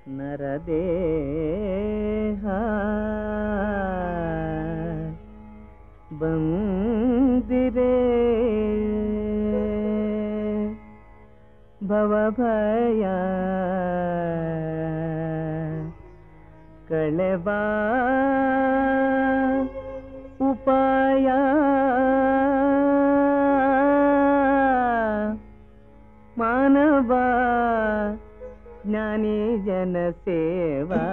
ನರದೇಹ ಬಂದಿರೆ ಭವಭಯ ಕಳೆವ ಉಪಾಯ ಮಾನವ ಜ್ಞಾನಿ ಜನ ಸೇವಾ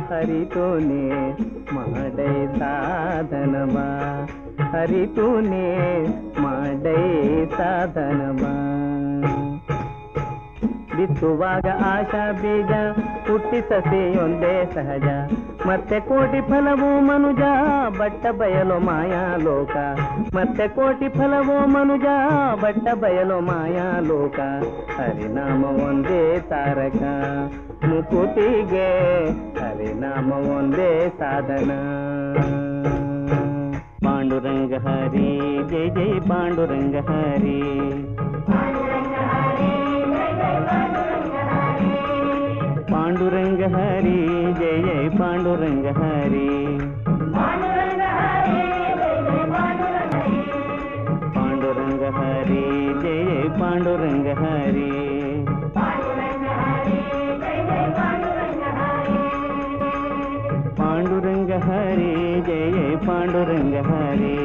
ಹರಿತೋನೆ ಮಾಡೈ ಸಾಧನವ ಹರಿತೋನೆ ಮಾಡೈ ಸಾಧನವ ಬಿತ್ತುವಾಗ ಆಶಾ ಬೀಜ ಹುಟ್ಟಿ ಸಸಿಯೊಂದೇ ಸಹಜ ಮತ್ತೆ ಕೋಟಿ ಫಲವೋ ಮನುಜ ಬಟ್ಟ ಬಯಲು ಮಾಯಾ ಲೋಕ ಮತ್ತೆ ಕೋಟಿ ಫಲವೋ ಮನುಜ ಬಟ್ಟ ಬಯಲು ಮಾಯಾ ಲೋಕ ಹರಿನಾಮ ಒಂದೇ ತಾರಕ ಮುಕುತಿಗೆ ಹರಿನಾಮ ಒಂದೇ ಸಾಧನ ಪಾಂಡುರಂಗ ಹರಿ ಜೈ ಜೈ ಪಾಂಡುರಂಗ ಹರಿ पांडुरंग हरि जय जय पांडुरंग हरि पांडुरंग हरि जय जय पांडुरंग हरि पांडुरंग हरि जय जय पांडुरंग हरि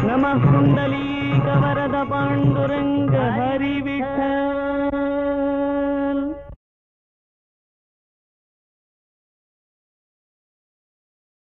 नमः कुंडलीक वरद पांडुरंग हरि।